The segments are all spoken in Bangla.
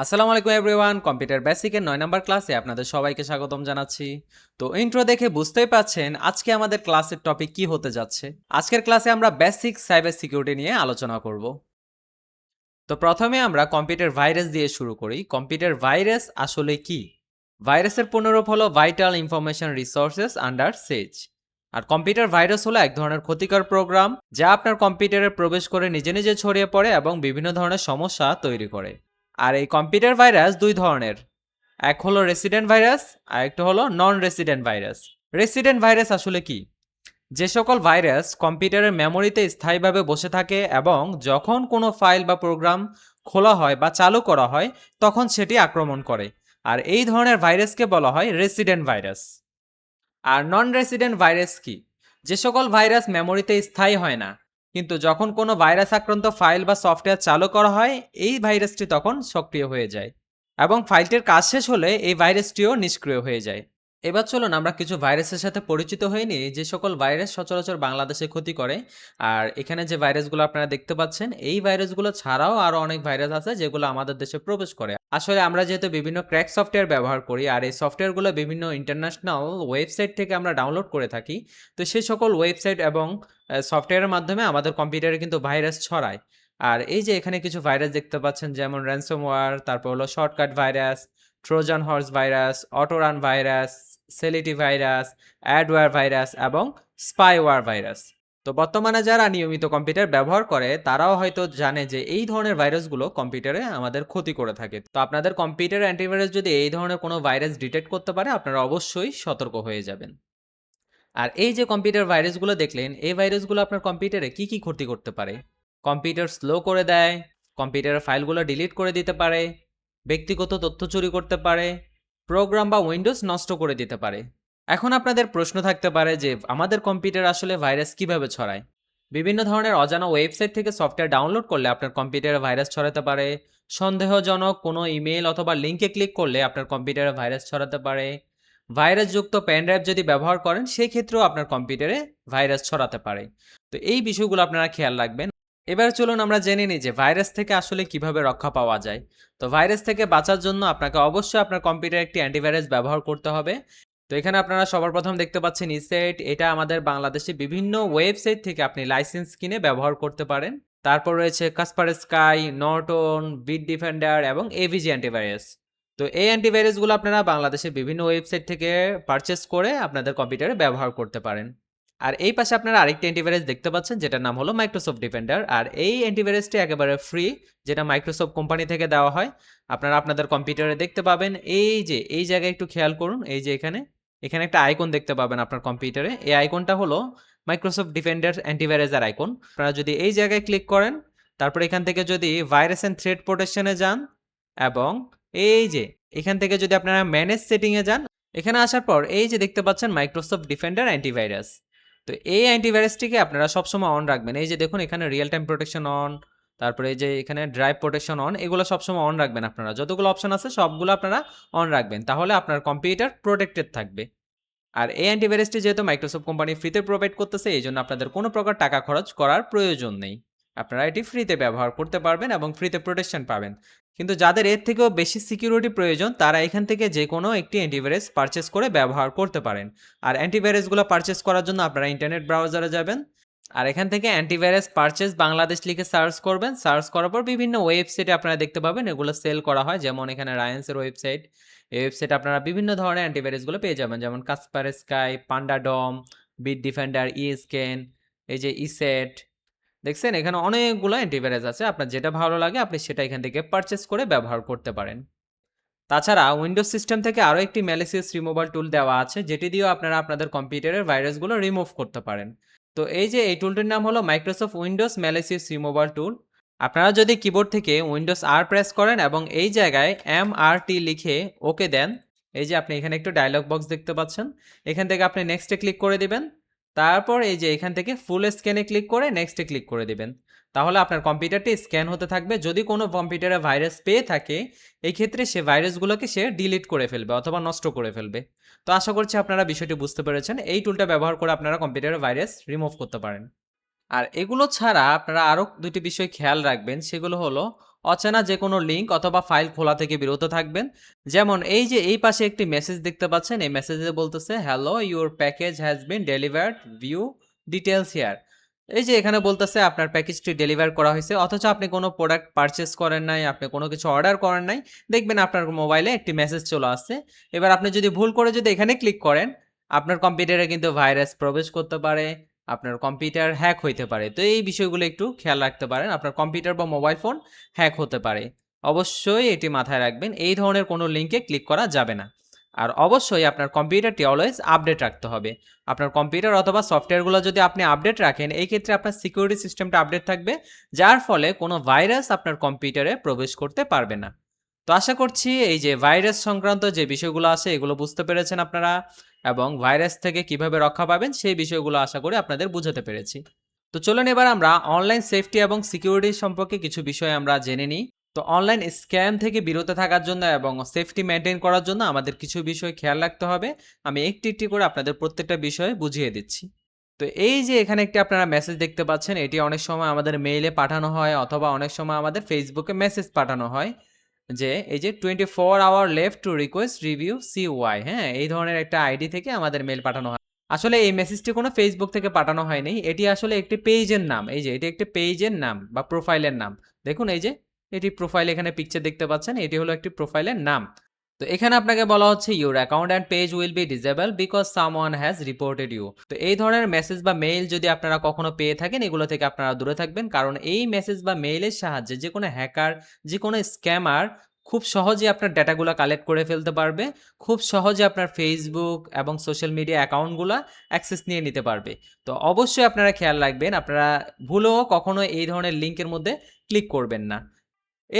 আসসালামু আলাইকুম এভরিওয়ান, কম্পিউটার বেসিকের ৯ নম্বর ক্লাসে আপনাদের সবাইকে স্বাগতম জানাচ্ছি। তো ইন্ট্রো দেখে বুঝতেই পাচ্ছেন আজকে আমাদের ক্লাসের টপিক কি হতে যাচ্ছে। আজকের ক্লাসে আমরা বেসিক সাইবার সিকিউরিটি নিয়ে আলোচনা করব। তো প্রথমে আমরা কম্পিউটার ভাইরাস দিয়ে শুরু করি। কম্পিউটার ভাইরাস আসলে কি? ভাইরাসের পুনরূপ হলো ভাইটাল ইনফরমেশন রিসোর্সেস আন্ডার সেজ। আর কম্পিউটার ভাইরাস হলো এক ধরনের ক্ষতিকর প্রোগ্রাম যা আপনার কম্পিউটারে প্রবেশ করে নিজে নিজে ছড়িয়ে পড়ে এবং বিভিন্ন ধরনের সমস্যা তৈরি করে। আর এই কম্পিউটার ভাইরাস দুই ধরনের, এক হলো রেসিডেন্ট ভাইরাস আর একটা হলো non resident virus. Resident virus আসলে কি? যে সকল ভাইরাস কম্পিউটারের মেমোরিতে স্থায়ীভাবে বসে থাকে এবং যখন কোনো ফাইল বা প্রোগ্রাম খোলা হয় বা চালু করা হয় তখন সেটি আক্রমণ করে। আর এই ধরনের ভাইরাসকে বলা হয় রেসিডেন্ট ভাইরাস। আর নন রেসিডেন্ট ভাইরাস কি? যে সকল ভাইরাস মেমোরিতে স্থায়ী হয় না, কিন্তু যখন কোনো ভাইরাস আক্রান্ত ফাইল বা সফটওয়্যার চালু করা হয় এই ভাইরাসটি তখন সক্রিয় হয়ে যায় এবং ফাইলটির কাজ শেষ হলে এই ভাইরাসটিও নিষ্ক্রিয় হয়ে যায়। এবার চলুন আমরা কিছু ভাইরাসের সাথে পরিচিত হয়ে নিই যে সকল ভাইরাস সচরাচর বাংলাদেশে ক্ষতি করে। আর এখানে যে ভাইরাসগুলো আপনারা দেখতে পাচ্ছেন এই ভাইরাসগুলো ছাড়াও আরও অনেক ভাইরাস আছে যেগুলো আমাদের দেশে প্রবেশ করে। আসলে আমরা যেহেতু বিভিন্ন ক্র্যাক সফটওয়্যার ব্যবহার করি আর এই সফটওয়্যারগুলো বিভিন্ন ইন্টারন্যাশনাল ওয়েবসাইট থেকে আমরা ডাউনলোড করে থাকি, তো সেই সকল ওয়েবসাইট এবং সফটওয়্যারের মাধ্যমে আমাদের কম্পিউটারে কিন্তু ভাইরাস ছড়ায়। আর এই যে এখানে কিছু ভাইরাস দেখতে পাচ্ছেন যেমন র্যানসমওয়্যার, তারপর হলো shortcut virus, Trojan horse virus, autorun virus, Sality virus, adware virus এবং স্পাইওয়্যার ভাইরাস। তো বর্তমানে যারা নিয়মিত কম্পিউটার ব্যবহার করে তারাও হয়তো জানে যে এই ধরনের ভাইরাসগুলো কম্পিউটারে আমাদের ক্ষতি করে থাকে। তো আপনাদের কম্পিউটার অ্যান্টিভাইরাস যদি এই ধরনের কোনো ভাইরাস ডিটেক্ট করতে পারে আপনারা অবশ্যই সতর্ক হয়ে যাবেন। আর এই যে কম্পিউটার ভাইরাসগুলো দেখলেন এই ভাইরাসগুলো আপনার কম্পিউটারে কি কি ক্ষতি করতে পারে? কম্পিউটার স্লো করে দেয়, কম্পিউটারের ফাইলগুলো ডিলিট করে দিতে পারে, ব্যক্তিগত তথ্য চুরি করতে পারে, প্রোগ্রাম বা উইন্ডোজ নষ্ট করে দিতে পারে। এখন আপনাদের প্রশ্ন থাকতে পারে যে আমাদের কম্পিউটার আসলে ভাইরাস কিভাবে ছড়ায়? বিভিন্ন ধরনের অজানা ওয়েবসাইট থেকে সফটওয়্যার ডাউনলোড করলে আপনার কম্পিউটারে ভাইরাস ছড়াতে পারে। সন্দেহজনক কোনো ইমেল অথবা লিঙ্কে ক্লিক করলে আপনার কম্পিউটারে ভাইরাস ছড়াতে পারে। ভাইরাসযুক্ত পেন ড্রাইভ যদি ব্যবহার করেন সেই ক্ষেত্রেও আপনার কম্পিউটারে ভাইরাস ছড়াতে পারে। তো এই বিষয়গুলো আপনারা খেয়াল রাখবেন। এবার চলুন আমরা জেনে নিই যে ভাইরাস থেকে আসলে কিভাবে রক্ষা পাওয়া যায়। তো ভাইরাস থেকে বাঁচার জন্য আপনাকে অবশ্যই আপনার কম্পিউটারে একটি অ্যান্টিভাইরাস ব্যবহার করতে হবে। তো এখানে আপনারা সবার প্রথম দেখতে পাচ্ছেন ইসেট। এটা আমাদের বাংলাদেশে বিভিন্ন ওয়েবসাইট থেকে আপনি লাইসেন্স কিনে ব্যবহার করতে পারেন। তারপর রয়েছে কাসপারস্কাই, নর্টন, বিট ডিফেন্ডার এবং এভিজি অ্যান্টিভাইরাস। তো এই অ্যান্টিভাইরাসগুলো আপনারা বাংলাদেশের বিভিন্ন ওয়েবসাইট থেকে পারচেস করে আপনাদের কম্পিউটারে ব্যবহার করতে পারেন। আর এই পাশে আপনারা আরেকটি অ্যান্টিভাইরাস দেখতে পাচ্ছেন যেটার নাম হলো মাইক্রোসফট ডিফেন্ডার। আর এই অ্যান্টিভাইরাসটি একেবারে ফ্রি, যেটা মাইক্রোসফট কোম্পানি থেকে দেওয়া হয়। আপনারা আপনাদের কম্পিউটারে দেখতে পাবেন। এই যে এই জায়গায় একটু খেয়াল করুন, এই যে এখানে এখানে একটা আইকন দেখতে পাবেন আপনার কম্পিউটারে। এই আইকনটা হলো মাইক্রোসফট ডিফেন্ডার অ্যান্টিভাইরাসের আইকন। আপনারা যদি এই জায়গায় ক্লিক করেন, তারপর এখান থেকে যদি ভাইরাস অ্যান্ড থ্রেট প্রোটেকশনে যান এবং এই যে এখান থেকে যদি আপনারা ম্যানেজ সেটিংয়ে যান, এখানে আসার পর এই যে দেখতে পাচ্ছেন মাইক্রোসফট ডিফেন্ডার অ্যান্টিভাইরাস। তো এই অ্যান্টিভাইরাসটিকে আপনারা সবসময় অন রাখবেন। এই যে দেখুন এখানে রিয়েল টাইম প্রোটেকশন অন, তারপরে এই যে এখানে ড্রাইভ প্রোটেকশন অন, এগুলো সবসময় অন রাখবেন। আপনারা যতগুলো অপশন আছে সবগুলো আপনারা অন রাখবেন, তাহলে আপনার কম্পিউটার প্রোটেক্টেড থাকবে। আর এই অ্যান্টিভাইরাসটি যেহেতু মাইক্রোসফট কোম্পানি ফ্রিতে প্রোভাইড করতেছে এই জন্য আপনাদের কোনো প্রকার টাকা খরচ করার প্রয়োজন নেই। আপনারা এটি ফ্রিতে ব্যবহার করতে পারবেন এবং ফ্রিতে প্রোটেকশন পাবেন। কিন্তু যাদের এর থেকেও বেশি সিকিউরিটি প্রয়োজন তারা এখান থেকে যে কোনো একটি অ্যান্টিভাইরাস পারচেস করে ব্যবহার করতে পারেন। আর অ্যান্টিভাইরাসগুলো পারচেস করার জন্য আপনারা ইন্টারনেট ব্রাউজারে যাবেন। আর এখান থেকে অ্যান্টিভাইরাস পারচেস বাংলাদেশ লিখে সার্চ করবেন। সার্চ করার পর বিভিন্ন ওয়েবসাইটে আপনারা দেখতে পাবেন এগুলো সেল করা হয়, যেমন এখানে রায়ান্সের ওয়েবসাইট। এই ওয়েবসাইটে আপনারা বিভিন্ন ধরনের অ্যান্টিভাইরাসগুলো পেয়ে যাবেন, যেমন কাসপারস্কাই, পান্ডাডম, বিট ডিফেন্ডার, ইস্কেন, এই যে ইসেট। দেখছেন এখানে অনেকগুলো অ্যান্টিভাইরাস আছে, আপনার যেটা ভালো লাগে আপনি সেটা এখান থেকে পারচেস করে ব্যবহার করতে পারেন। তাছাড়া উইন্ডোজ সিস্টেম থেকে আরও একটি ম্যালিসিয়াস রিমুভাল টুল দেওয়া আছে যেটি দিয়েও আপনারা আপনাদের কম্পিউটারের ভাইরাসগুলো রিমুভ করতে পারেন। তো এই যে এই টুলটির নাম হলো মাইক্রোসফট উইন্ডোজ ম্যালিসিয়াস রিমুভাল টুল। আপনারা যদি কিবোর্ড থেকে উইন্ডোজ আর প্রেস করেন এবং এই জায়গায় MRT লিখে ওকে দেন, এই যে আপনি এখানে একটু ডায়লগ বক্স দেখতে পাচ্ছেন, এখান থেকে আপনি নেক্সটে ক্লিক করে দিবেন। তারপর এই যে এখান থেকে ফুল স্ক্যানে ক্লিক করে নেক্সটে ক্লিক করে দিবেন। তাহলে আপনার কম্পিউটারটি স্ক্যান হতে থাকবে। যদি কোনো কম্পিউটারে ভাইরাস পেয়ে থাকে এই ক্ষেত্রে সে ভাইরাসগুলোকে সে ডিলিট করে ফেলবে অথবা নষ্ট করে ফেলবে। তো আশা করছি আপনারা বিষয়টি বুঝতে পেরেছেন। এই টুলটা ব্যবহার করে আপনারা কম্পিউটারের ভাইরাস রিমুভ করতে পারেন। আর এগুলো ছাড়া আপনারা আরও দুটি বিষয় খেয়াল রাখবেন, সেগুলো হলো অচেনা যে কোনো লিঙ্ক অথবা ফাইল খোলা থেকে বিরত থাকবেন। যেমন এই যে এই পাশে একটি মেসেজ দেখতে পাচ্ছেন, এই মেসেজে বলতেছে hello your package has been delivered, view details here. এই যে এখানে বলতেছে আপনার প্যাকেজটি ডেলিভার করা হয়েছে, অথচ আপনি কোনো প্রোডাক্ট পারচেস করেন নাই, আপনি কোনো কিছু অর্ডার করেন নাই। দেখবেন আপনার মোবাইলে একটি মেসেজ চলে আসছে। এবার আপনি যদি ভুল করে যদি এখানে ক্লিক করেন, আপনার কম্পিউটারে কিন্তু ভাইরাস প্রবেশ করতে পারে, আপনার কম্পিউটার হ্যাক হইতে পারে। তো এই বিষয়গুলো একটু খেয়াল রাখতে পারেন, আপনার কম্পিউটার বা মোবাইল ফোন হ্যাক হতে পারে। অবশ্যই এটি মাথায় রাখবেন, এই ধরনের কোনো লিঙ্কে ক্লিক করা যাবে না। আর অবশ্যই আপনার কম্পিউটারটি অলওয়েজ আপডেট রাখতে হবে। আপনার কম্পিউটার অথবা সফটওয়্যারগুলো যদি আপনি আপডেট রাখেন, এই ক্ষেত্রে আপনার সিকিউরিটি সিস্টেমটা আপডেট থাকবে, যার ফলে কোনো ভাইরাস আপনার কম্পিউটারে প্রবেশ করতে পারবে না। তো আশা করছি এই যে ভাইরাস সংক্রান্ত যে বিষয়গুলো আছে এগুলো বুঝতে পেরেছেন আপনারা, এবং ভাইরাস থেকে কিভাবে রক্ষা পাবেন সেই বিষয়গুলো আশা করি আপনাদের বুঝাতে পেরেছি। তো চলুন এবার আমরা অনলাইন সেফটি এবং সিকিউরিটি সম্পর্কে কিছু বিষয় আমরা জেনে নিই। তো অনলাইন স্ক্যাম থেকে বিরত থাকার জন্য এবং সেফটি মেনটেন করার জন্য আমাদের কিছু বিষয় খেয়াল রাখতে হবে। আমি একটি একটি করে আপনাদের প্রত্যেকটা বিষয় বুঝিয়ে দিচ্ছি। তো এই যে এখানে একটি আপনারা মেসেজ দেখতে পাচ্ছেন, এটি অনেক সময় আমাদের মেইলে পাঠানো হয় অথবা অনেক সময় আমাদের ফেসবুকে মেসেজ পাঠানো হয় যে এই যে 24 hour left to request review see why, হ্যাঁ, এই ধরনের একটা আইডি থেকে আমাদের মেল পাঠানো হয়। আসলে এই মেসেজটি কোনো ফেসবুক থেকে পাঠানো হয়নি, এটি আসলে একটি পেজের নাম। এই যে এটি একটি পেজের নাম বা প্রোফাইলের নাম। দেখুন এই যে এটি প্রোফাইল, এখানে পিকচার দেখতে পাচ্ছেন, এটি হলো একটি প্রোফাইলের নাম। তো এখানে আপনাকে বলা হচ্ছে your account and page will be disable because someone has reported you. তো এই ধরনের মেসেজ বা মেইল যদি আপনারা কখনো পেয়ে থাকেন, এগুলো থেকে আপনারা দূরে থাকবেন, কারণ এই মেসেজ বা মেইলের সাহায্যে যে কোনো হ্যাকার, যে কোনো স্ক্যামার খুব সহজে আপনার ডেটাগুলো কালেক্ট করে ফেলতে পারবে, খুব সহজে আপনার ফেসবুক এবং সোশ্যাল মিডিয়া অ্যাকাউন্টগুলো অ্যাক্সেস নিয়ে নিতে পারবে। তো অবশ্যই আপনারা খেয়াল রাখবেন, আপনারা ভুলেও কখনো এই ধরনের লিঙ্কের মধ্যে ক্লিক করবেন না।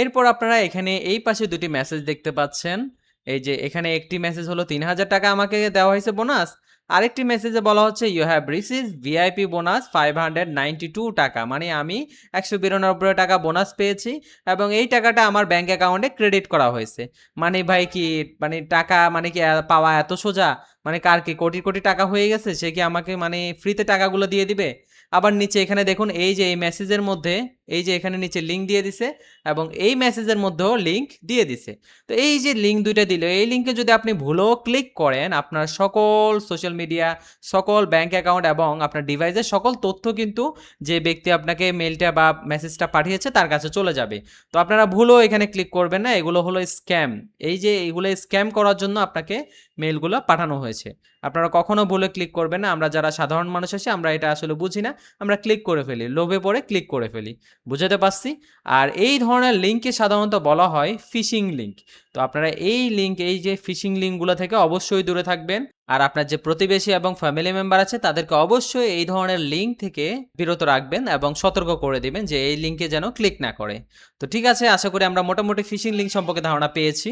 এরপর আপনারা এখানে এই পাশে দুটি মেসেজ দেখতে পাচ্ছেন। এই যে এখানে একটি মেসেজ হলো ৩,০০০ টাকা আমাকে দেওয়া হয়েছে বোনাস। আরেকটি মেসেজে বলা হচ্ছে you have received VIP bonus 592 টাকা। মানে আমি ১৯২ টাকা বোনাস পেয়েছি এবং এই টাকাটা আমার ব্যাংক অ্যাকাউন্টে ক্রেডিট করা হয়েছে। মানে ভাই কি, মানে টাকা মানে কি পাওয়া এত সোজা? মানে কার কি কোটি, কোটি টাকা হয়ে গেছে, সে কি আমাকে মানে ফ্রিতে টাকাগুলো দিয়ে দিবে? আবার নিচে এখানে দেখুন এই যে এই মেসেজের মধ্যে এই যে এখানে নিচে লিঙ্ক দিয়ে দিছে এবং এই মেসেজের মধ্যেও লিঙ্ক দিয়ে দিছে। তো এই যে লিঙ্ক দুইটা দিল, এই লিঙ্কে যদি আপনি ভুলেও ক্লিক করেন, আপনার সকল সোশ্যাল মিডিয়া, সকল ব্যাংক অ্যাকাউন্ট এবং আপনার ডিভাইসের সকল তথ্য কিন্তু যে ব্যক্তি আপনাকে মেলটা বা মেসেজটা পাঠিয়েছে তার কাছে চলে যাবে। তো আপনারা ভুলেও এখানে ক্লিক করবেন না, এগুলো হলো স্ক্যাম। এই যে এগুলো স্ক্যাম করার জন্য আপনাকে মেলগুলো পাঠানো হয়েছে। আপনারা কখনো ভুলে ক্লিক করবেন না। আমরা যারা সাধারণ মানুষ আছি আমরা এটা আসলে বুঝি না, আমরা ক্লিক করে ফেলি, লোভে পড়ে ক্লিক করে ফেলি। বুঝাতে পারছি? আর এই ধরনের লিঙ্ককে সাধারণত বলা হয় ফিশিং লিঙ্ক। তো আপনারা এই লিঙ্ক, এই যে ফিশিং লিঙ্কগুলো থেকে অবশ্যই দূরে থাকবেন। আর আপনার যে প্রতিবেশী এবং ফ্যামিলি মেম্বার আছে তাদেরকে অবশ্যই এই ধরনের লিঙ্ক থেকে বিরত রাখবেন এবং সতর্ক করে দিবেন যে এই লিঙ্কে যেন ক্লিক না করে। তো ঠিক আছে, আশা করি আমরা মোটামুটি ফিশিং লিঙ্ক সম্পর্কে ধারণা পেয়েছি।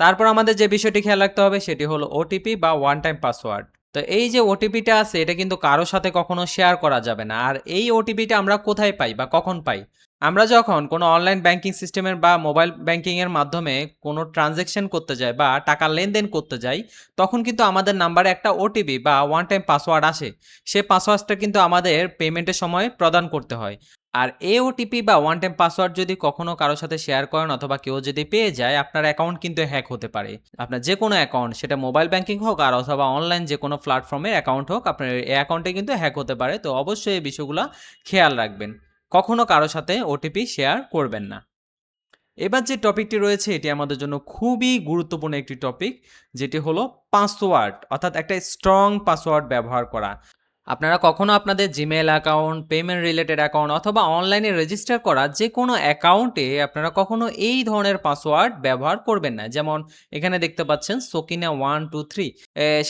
তারপর আমাদের যে বিষয়টি খেয়াল রাখতে হবে সেটি হলো ওটিপি বা ওয়ান টাইম পাসওয়ার্ড। তো এই যে ওটিপিটা আছে এটা কিন্তু কারো সাথে কখনো শেয়ার করা যাবে না। আর এই ওটিপিটা আমরা কোথায় পাই বা কখন পাই? আমরা যখন কোনো অনলাইন ব্যাংকিং সিস্টেমের বা মোবাইল ব্যাংকিংয়ের মাধ্যমে কোনো ট্রানজ্যাকশন করতে যাই বা টাকা লেনদেন করতে যাই, তখন কিন্তু আমাদের নাম্বারে একটা ওটিপি বা ওয়ান টাইম পাসওয়ার্ড আসে। সে পাসওয়ার্ডটা কিন্তু আমাদের পেমেন্টের সময় প্রদান করতে হয়। আর এই ওটিপি বা ওয়ান টাইম পাসওয়ার্ড যদি কখনো কারো সাথে শেয়ার করেন অথবা কেউ যদি পেয়ে যায়, আপনার অ্যাকাউন্ট কিন্তু হ্যাক হতে পারে। আপনার যে কোনো অ্যাকাউন্ট, সেটা মোবাইল ব্যাংকিং হোক আর অথবা অনলাইন যে কোনো প্ল্যাটফর্মের অ্যাকাউন্ট হোক, আপনার এই অ্যাকাউন্টে কিন্তু হ্যাক হতে পারে। তো অবশ্যই এই বিষয়গুলো খেয়াল রাখবেন, কখনো কারো সাথে ওটিপি শেয়ার করবেন না। এবার যে টপিকটি রয়েছে এটি আমাদের জন্য খুবই গুরুত্বপূর্ণ একটি টপিক, যেটি হলো পাসওয়ার্ড, অর্থাৎ একটা স্ট্রং পাসওয়ার্ড ব্যবহার করা। আপনারা কখনো আপনাদের Gmail account, payment related account অথবা অনলাইনে রেজিস্টার করা যে কোনো অ্যাকাউন্টে আপনারা কখনো এই ধরনের পাসওয়ার্ড ব্যবহার করবেন না। যেমন এখানে দেখতে পাচ্ছেন সকিনা 123।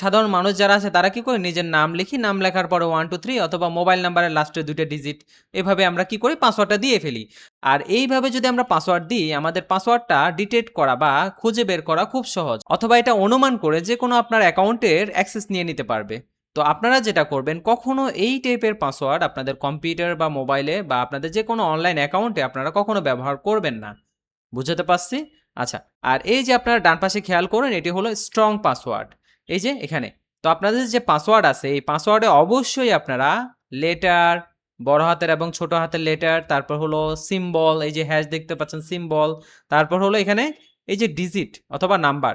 সাধারণ মানুষ যারা আছে তারা কি করে, নিজের নাম লিখি, নাম লেখার পরে 123 অথবা মোবাইল নাম্বারের লাস্টে 2টা ডিজিট, এভাবে আমরা কি করি, পাসওয়ার্ডটা দিয়ে ফেলি। আর এইভাবে যদি আমরা পাসওয়ার্ড দিই, আমাদের পাসওয়ার্ডটা ডিটেক্ট করা বা খুঁজে বের করা খুব সহজ, অথবা এটা অনুমান করে যে কোনো আপনার অ্যাকাউন্টের অ্যাক্সেস নিয়ে নিতে পারবে। তো আপনারা যেটা করবেন, কখনো এই টাইপের পাসওয়ার্ড আপনাদের কম্পিউটার বা মোবাইলে বা আপনাদের যে কোনো অনলাইন অ্যাকাউন্টে আপনারা কখনো ব্যবহার করবেন না। বুঝাতে পারছি? আচ্ছা, আর এই যে আপনারা ডান পাশে খেয়াল করেন, এটি হলো স্ট্রং পাসওয়ার্ড। এই যে এখানে, তো আপনাদের যে পাসওয়ার্ড আছে এই পাসওয়ার্ডে অবশ্যই আপনারা লেটার, বড় হাতের এবং ছোট হাতের লেটার, তারপর হলো সিম্বল, এই যে হ্যাশ দেখতে পাচ্ছেন সিম্বল, তারপর হলো এখানে এই যে ডিজিট অথবা নাম্বার,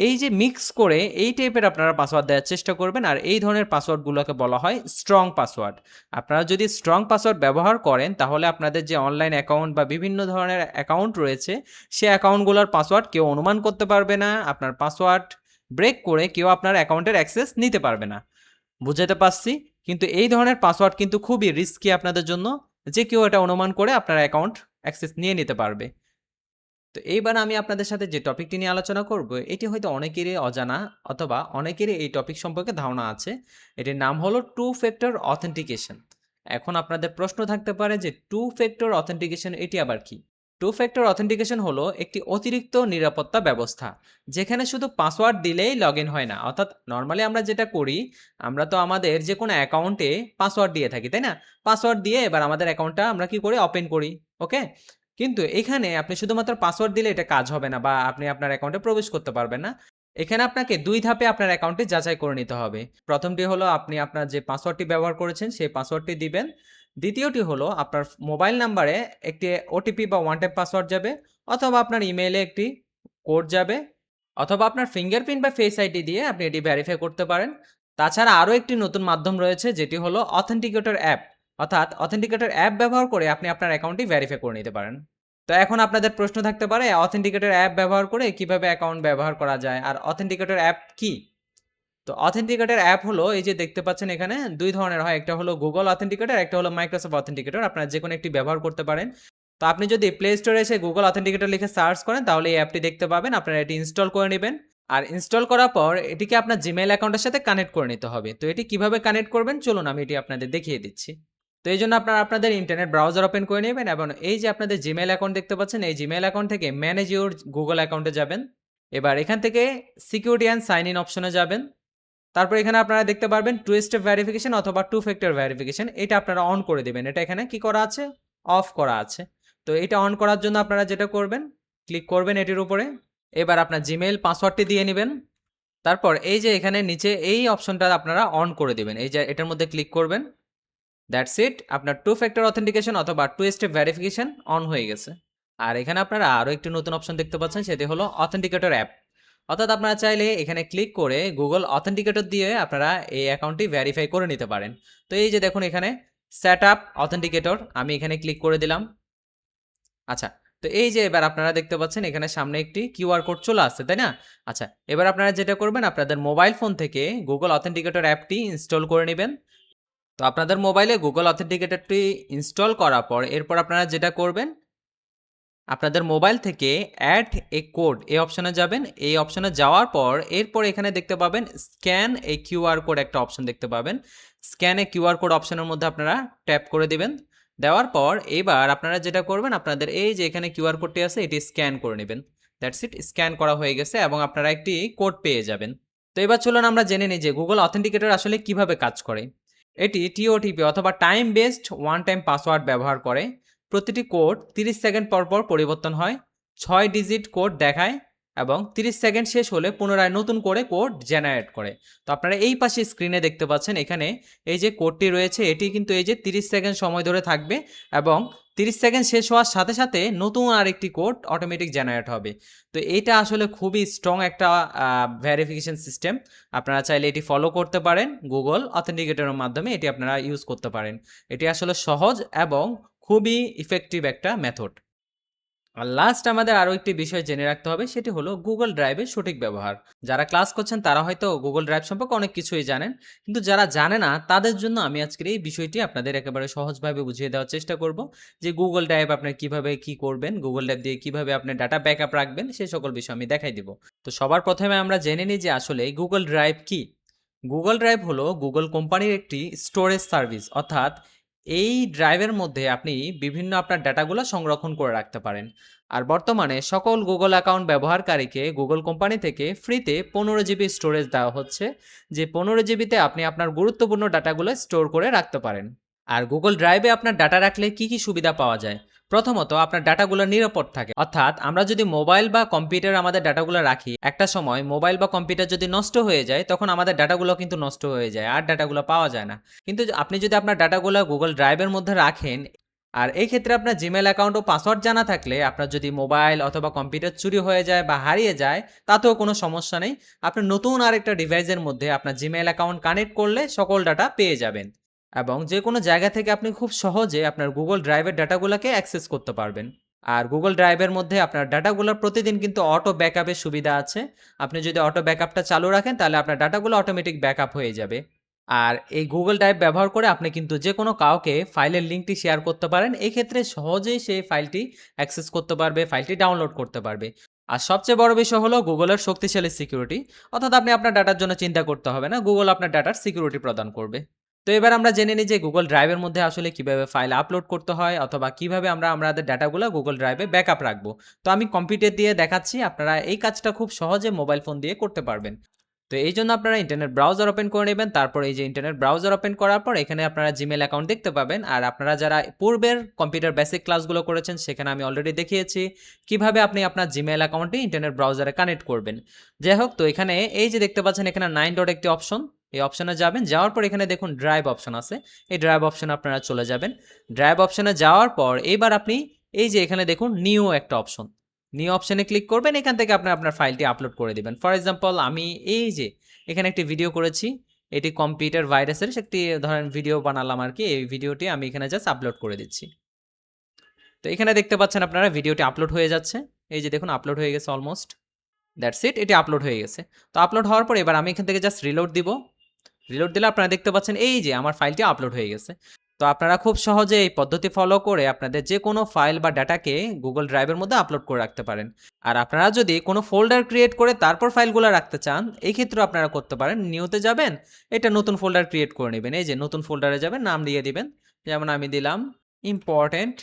এই যে মিক্স করে এই টাইপের আপনারা পাসওয়ার্ড দেওয়ার চেষ্টা করবেন। আর এই ধরনের পাসওয়ার্ডগুলোকে বলা হয় স্ট্রং পাসওয়ার্ড। আপনারা যদি স্ট্রং পাসওয়ার্ড ব্যবহার করেন তাহলে আপনাদের যে অনলাইন অ্যাকাউন্ট বা বিভিন্ন ধরনের অ্যাকাউন্ট রয়েছে সে অ্যাকাউন্টগুলোর পাসওয়ার্ড কেউ অনুমান করতে পারবে না, আপনার পাসওয়ার্ড ব্রেক করে কেউ আপনার অ্যাকাউন্টের অ্যাক্সেস নিতে পারবে না। বুঝাতে পারছি? কিন্তু এই ধরনের পাসওয়ার্ড কিন্তু খুবই রিস্কি আপনাদের জন্য, যে কেউ এটা অনুমান করে আপনার অ্যাকাউন্ট অ্যাক্সেস নিয়ে নিতে পারবে। তো এইবার আমি আপনাদের সাথে যে টপিকটি নিয়ে আলোচনা করব এটি হয়তো অনেকেরই অজানা অথবা অনেকেরই এই টপিক সম্পর্কে ধারণা আছে। এটির নাম হলো টু ফ্যাক্টর অথেন্টিকেশন। এখন আপনাদের প্রশ্ন থাকতে পারে যে টু ফ্যাক্টর অথেন্টিকেশন এটি আবার কি? টু ফ্যাক্টর অথেন্টিকেশন হলো একটি অতিরিক্ত নিরাপত্তা ব্যবস্থা যেখানে শুধু পাসওয়ার্ড দিলেই লগ ইন হয় না। অর্থাৎ নর্মালি আমরা যেটা করি, আমরা তো আমাদের যে কোনো অ্যাকাউন্টে পাসওয়ার্ড দিয়ে থাকি, তাই না? পাসওয়ার্ড দিয়ে এবার আমাদের অ্যাকাউন্টটা আমরা কি করি, ওপেন করি। ওকে, কিন্তু এখানে আপনি শুধুমাত্র পাসওয়ার্ড দিলে এটা কাজ হবে না বা আপনি আপনার অ্যাকাউন্টে প্রবেশ করতে পারবেন না। এখানে আপনাকে ২ ধাপে আপনার অ্যাকাউন্টটি যাচাই করে নিতে হবে। প্রথমটি হলো আপনি আপনার যে পাসওয়ার্ডটি ব্যবহার করেছেন সেই পাসওয়ার্ডটি দিবেন। দ্বিতীয়টি হলো আপনার মোবাইল নাম্বারে একটি ওটিপি বা ওয়ান টাইম পাসওয়ার্ড যাবে, অথবা আপনার ইমেইলে একটি কোড যাবে, অথবা আপনার ফিঙ্গারপ্রিন্ট বা ফেস আইডি দিয়ে আপনি এটি ভেরিফাই করতে পারেন। তাছাড়া আরও একটি নতুন মাধ্যম রয়েছে যেটি হলো অথেন্টিকেটর অ্যাপ। অর্থাৎ অথেন্টিকেটর অ্যাপ ব্যবহার করে আপনি আপনার অ্যাকাউন্টটি ভেরিফাই করে নিতে পারেন। তো এখন আপনাদের প্রশ্ন থাকতে পারে অথেন্টিকেটর অ্যাপ ব্যবহার করে কিভাবে অ্যাকাউন্ট ব্যবহার করা যায়, আর অথেন্টিকেটর অ্যাপ কি? তো অথেন্টিকেটর অ্যাপ হলো এই যে দেখতে পাচ্ছেন এখানে ২ ধরনের হয়, একটা হলো গুগল অথেন্টিকেটর, একটা হলো মাইক্রোসফট অথেন্টিকেটর। আপনারা যে কোনো একটি ব্যবহার করতে পারেন। তো আপনি যদি প্লে স্টোরে এসে গুগল অথেন্টিকেটর লিখে সার্চ করেন তাহলে এই অ্যাপটি দেখতে পাবেন। আপনারা এটি ইনস্টল করে নেবেন। আর ইনস্টল করার পর এটিকে আপনার জিমেইল অ্যাকাউন্টের সাথে কানেক্ট করে নিতে হবে। তো এটি কিভাবে কানেক্ট করবেন চলুন আমি এটি আপনাদের দেখিয়ে দিচ্ছি। তো এইজন্য আপনারা আপনাদের ইন্টারনেট ব্রাউজার ওপেন করে নেবেন এবং এই যে আপনাদের জিমেইল অ্যাকাউন্ট দেখতে পাচ্ছেন এই জিমেইল অ্যাকাউন্ট থেকে ম্যানেজ ইউর গুগল অ্যাকাউন্টে যাবেন। এবার এখান থেকে সিকিউরিটি অ্যান্ড সাইন ইন অপশনে যাবেন। তারপর এখানে আপনারা দেখতে পারবেন টু স্টেপ ভেরিফিকেশন অথবা টু ফ্যাক্টর ভেরিফিকেশন, এটা আপনারা অন করে দেবেন। এটা এখানে কি করা আছে, অফ করা আছে। তো এটা অন করার জন্য আপনারা যেটা করবেন, ক্লিক করবেন এটির উপরে। এবার আপনার জিমেইল পাসওয়ার্ডটি দিয়ে নেবেন। তারপর এই যে এখানে নিচে এই অপশনটা আপনারা অন করে দিবেন, এই যে এটার মধ্যে ক্লিক করবেন। দ্যাটস ইট, আপনার টু ফ্যাক্টর অথেন্টিকেশন অথবা টু স্টেপ ভেরিফিকেশন অন হয়ে গেছে। আর এখানে আপনারা আরও একটি নতুন অপশন দেখতে পাচ্ছেন, সেটি হলো অথেন্টিকেটর অ্যাপ। অর্থাৎ আপনারা চাইলে এখানে ক্লিক করে গুগল অথেন্টিকেটর দিয়ে আপনারা এই অ্যাকাউন্টটি ভেরিফাই করে নিতে পারেন। তো এই যে দেখুন এখানে সেট আপ অথেন্টিকেটর, আমি এখানে ক্লিক করে দিলাম। আচ্ছা, তো এই যে এবার আপনারা দেখতে পাচ্ছেন এখানে সামনে একটি কিউআর কোড চলে আসছে, তাই না? আচ্ছা, এবার আপনারা যেটা করবেন আপনাদের মোবাইল ফোন থেকে গুগল অথেন্টিকেটর অ্যাপটি ইনস্টল করে নেবেন। তো আপনাদের মোবাইলে গুগল অথেন্টিকেটরটি ইনস্টল করার পর এরপর আপনারা যেটা করবেন, আপনাদের মোবাইল থেকে অ্যাড এ কোড এই অপশনে যাবেন। এই অপশনে যাওয়ার পর এরপর এখানে দেখতে পাবেন স্ক্যান এ কিউআর কোড একটা অপশন দেখতে পাবেন। স্ক্যান এ কিউআর কোড অপশনের মধ্যে আপনারা ট্যাপ করে দিবেন। দেওয়ার পর এবার আপনারা যেটা করবেন আপনাদের এই যে এখানে কিউআর কোডটি আছে এটি স্ক্যান করে নেবেন। দ্যাটস ইট, স্ক্যান করা হয়ে গেছে এবং আপনারা একটি কোড পেয়ে যাবেন। তো এবার চলুন আমরা জেনে নিই যে গুগল অথেন্টিকেটর আসলে কিভাবে কাজ করে। এটি টিওটিপি অথবা time based one time password ব্যবহার করে। প্রতিটি কোড 30 সেকেন্ড পর পর পরিবর্তন হয়। 6 ডিজিট কোড দেখায় এবং 30 সেকেন্ড শেষ হলে পুনরায় নতুন করে কোড জেনারেট করে। তো আপনারা এই পাশে স্ক্রিনে দেখতে পাচ্ছেন এখানে এই যে কোডটি রয়েছে এটি কিন্তু এই যে 30 সেকেন্ড সময় ধরে থাকবে এবং 30 সেকেন্ড শেষ হওয়ার সাথে সাথে নতুন আরেকটি কোড অটোমেটিক জেনারেট হবে। তো এইটা আসলে খুবই স্ট্রং একটা ভেরিফিকেশন সিস্টেম। আপনারা চাইলে এটি ফলো করতে পারেন, গুগল অথেন্টিকেটরের মাধ্যমে এটি আপনারা ইউজ করতে পারেন। এটি আসলে সহজ এবং খুবই ইফেক্টিভ একটা মেথড। আর লাস্ট আমাদের আরও একটি বিষয় জেনে রাখতে হবে, সেটি হলো গুগল ড্রাইভের সঠিক ব্যবহার। যারা ক্লাস করছেন তারা হয়তো গুগল ড্রাইভ সম্পর্কে অনেক কিছুই জানেন, কিন্তু যারা জানে না তাদের জন্য আমি আজকের এই বিষয়টি আপনাদের একেবারে সহজভাবে বুঝিয়ে দেওয়ার চেষ্টা করব যে গুগল ড্রাইভ আপনি কিভাবে কি করবেন, গুগল ড্রাইভ দিয়ে কিভাবে আপনি ডাটা ব্যাকআপ রাখবেন, সেই সকল বিষয় আমি দেখাই দিব। তো সবার প্রথমে আমরা জেনে নিই যে আসলে গুগল ড্রাইভ কি। গুগল ড্রাইভ হলো গুগল কোম্পানির একটি স্টোরেজ সার্ভিস। অর্থাৎ এই ড্রাইভের মধ্যে আপনি বিভিন্ন আপনার ডাটাগুলো সংরক্ষণ করে রাখতে পারেন। আর বর্তমানে সকল গুগল অ্যাকাউন্ট ব্যবহারকারীকে গুগল কোম্পানি থেকে ফ্রিতে 15 জিবি স্টোরেজ দেওয়া হচ্ছে, যে 15 জিবিতে আপনি আপনার গুরুত্বপূর্ণ ডাটাগুলো স্টোর করে রাখতে পারেন। আর গুগল ড্রাইভে আপনার ডাটা রাখলে কি কি সুবিধা পাওয়া যায়? প্রথমত আপনার ডাটাগুলো নিরাপদ থাকে, অর্থাৎ আমরা যদি মোবাইল বা কম্পিউটার আমাদের ডাটাগুলো রাখি, একটা সময় মোবাইল বা কম্পিউটার যদি নষ্ট হয়ে যায় তখন আমাদের ডাটাগুলো কিন্তু নষ্ট হয়ে যায় আর ডাটাগুলো পাওয়া যায় না। কিন্তু আপনি যদি আপনার ডাটাগুলো গুগল ড্রাইভের মধ্যে রাখেন, আর এই ক্ষেত্রে আপনার জিমেল অ্যাকাউন্ট ও পাসওয়ার্ড জানা থাকলে আপনার যদি মোবাইল অথবা কম্পিউটার চুরি হয়ে যায় বা হারিয়ে যায় তাতেও কোনো সমস্যা নেই। আপনি নতুন আরেকটা ডিভাইসের মধ্যে আপনার জিমেল অ্যাকাউন্ট কানেক্ট করলে সকল ডাটা পেয়ে যাবেন এবং যে কোনো জায়গা থেকে আপনি খুব সহজে আপনার গুগল ড্রাইভের ডাটাগুলোকে অ্যাক্সেস করতে পারবেন। আর গুগল ড্রাইভের মধ্যে আপনার ডাটাগুলো প্রতিদিন কিন্তু অটো ব্যাকআপের সুবিধা আছে। আপনি যদি অটো ব্যাকআপটা চালু রাখেন তাহলে আপনার ডাটাগুলো অটোমেটিক ব্যাকআপ হয়ে যাবে। আর এই গুগল ড্রাইভ ব্যবহার করে আপনি কিন্তু যে কোনো কাউকে ফাইলের লিঙ্কটি শেয়ার করতে পারেন। এই ক্ষেত্রে সহজেই সেই ফাইলটি অ্যাক্সেস করতে পারবে, ফাইলটি ডাউনলোড করতে পারবে। আর সবচেয়ে বড় বিষয় হলো গুগলের শক্তিশালী সিকিউরিটি, অর্থাৎ আপনি আপনার ডাটার জন্য চিন্তা করতে হবে না, গুগল আপনার ডাটার সিকিউরিটি প্রদান করবে। তো এবার আমরা জেনে নিই যে গুগল ড্রাইভের মধ্যে আসলে কিভাবে ফাইল আপলোড করতে হয় অথবা কিভাবে আমরা আমাদের ডাটাগুলো গুগল ড্রাইভে ব্যাকআপ রাখবো। তো আমি কম্পিউটার দিয়ে দেখাচ্ছি, আপনারা এই কাজটা খুব সহজে মোবাইল ফোন দিয়ে করতে পারবেন। তো এই জন্য আপনারা ইন্টারনেট ব্রাউজার ওপেন করে নেবেন। তারপর এই যে ইন্টারনেট ব্রাউজার ওপেন করার পর এখানে আপনারা জিমেল অ্যাকাউন্ট দেখতে পাবেন। আর আপনারা যারা পূর্বের কম্পিউটার বেসিক ক্লাসগুলো করেছেন সেখানে আমি অলরেডি দেখিয়েছি কিভাবে আপনি আপনার জিমেল অ্যাকাউন্টটি ইন্টারনেট ব্রাউজারে কানেক্ট করবেন। যাই হোক, তো এখানে এই যে দেখতে পাচ্ছেন এখানে 9 ডট একটি অপশন, এই অপশনে যাবেন, যাওয়ার পর এখানে দেখুন ড্রাইভ অপশন আছে, এই ড্রাইভ অপশনে আপনারা চলে যাবেন। ড্রাইভ অপশনে যাওয়ার পর এবার আপনি এই যে এখানে দেখুন নিউ একটা অপশন, নিউ অপশনে ক্লিক করবেন, এখান থেকে আপনি আপনার ফাইলটি আপলোড করে দিবেন। ফর এক্সাম্পল আমি এই যে এখানে একটি ভিডিও করেছি, এটি কম্পিউটার ভাইরাসের একটি ধরেন ভিডিও বানালাম আর কি, এই ভিডিওটি আমি এখানে জাস্ট আপলোড করে দিচ্ছি। তো এখানে দেখতে পাচ্ছেন আপনারা ভিডিওটি আপলোড হয়ে যাচ্ছে, এই যে দেখুন আপলোড হয়ে গেছে অলমোস্ট, দ্যাটস ইট, এটি আপলোড হয়ে গেছে। তো আপলোড হওয়ার পর এবার আমি এখান থেকে জাস্ট রিলোড দিব। রিলোড দিলে আপনারা দেখতে পাচ্ছেন এই যে আমার ফাইলটি আপলোড হয়ে গেছে। তো আপনারা খুব সহজে এই পদ্ধতি ফলো করে আপনাদের যে কোনো ফাইল বা ডাটাকে গুগল ড্রাইভের মধ্যে আপলোড করে রাখতে পারেন। আর আপনারা যদি কোনো ফোল্ডার ক্রিয়েট করে তারপর ফাইলগুলো রাখতে চান, এই ক্ষেত্রেও আপনারা করতে পারেন। নিউতে যাবেন, এটা নতুন ফোল্ডার ক্রিয়েট করে নেবেন, এই যে নতুন ফোল্ডারে যাবেন, নাম দিয়ে দিবেন, যেমন আমি দিলাম ইম্পর্টেন্ট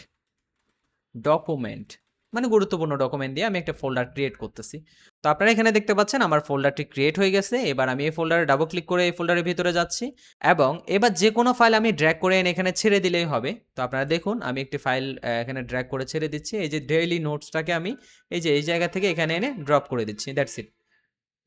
ডকুমেন্ট, মানে গুরুত্বপূর্ণ ডকুমেন্ট দিয়ে আমি একটা ফোল্ডার ক্রিয়েট করতেছি। তো আপনারা এখানে দেখতে পাচ্ছেন আমার ফোল্ডারটি ক্রিয়েট হয়ে গেছে। এবার আমি এই ফোল্ডারে ডাবল ক্লিক করে এই ফোল্ডারের ভিতরে যাচ্ছি এবং এবার যে কোনো ফাইল আমি ড্র্যাগ করে এনে এখানে ছেড়ে দিলেই হবে। তো আপনারা দেখুন আমি একটি ফাইল এখানে ড্র্যাগ করে ছেড়ে দিচ্ছি, এই যে ডেইলি নোটসটাকে আমি এই যে এই জায়গা থেকে এখানে এনে ড্রপ করে দিচ্ছি, দ্যাটস ইট।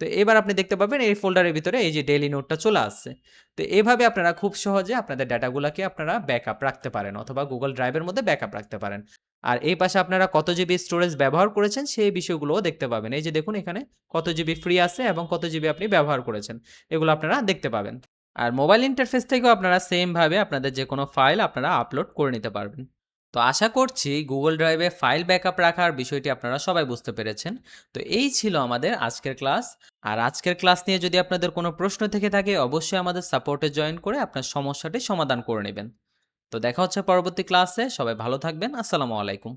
তো এবার আপনি দেখতে পাবেন এই ফোল্ডারের ভিতরে এই যে ডেইলি নোটটা চলে আসছে। তো এভাবে আপনারা খুব সহজে আপনাদের ডাটাগুলোকে আপনারা ব্যাকআপ রাখতে পারেন অথবা গুগল ড্রাইভের মধ্যে ব্যাকআপ রাখতে পারেন। আর এই পাশে আপনারা কত জিবি স্টোরেজ ব্যবহার করেছেন সেই বিষয়গুলোও দেখতে পাবেন। এই যে দেখুন এখানে কত জিবি ফ্রি আছে এবং কত জিবি আপনি ব্যবহার করেছেন, এগুলো আপনারা দেখতে পাবেন। আর মোবাইল ইন্টারফেস থেকেও আপনারা সেম ভাবে আপনাদের যে কোনো ফাইল আপনারা আপলোড করে নিতে পারবেন। তো আশা করছি গুগল ড্রাইভে ফাইল ব্যাকআপ রাখার বিষয়টি আপনারা সবাই বুঝতে পেরেছেন। তো এই ছিল আমাদের আজকের ক্লাস। আর আজকের ক্লাস নিয়ে যদি আপনাদের কোনো প্রশ্ন থেকে থাকে অবশ্যই আমাদের সাপোর্টে জয়েন করে আপনার সমস্যাটি সমাধান করে নেবেন। তো দেখা হচ্ছে পরবর্তী ক্লাসে, সবাই ভালো থাকবেন। আসসালামু আলাইকুম।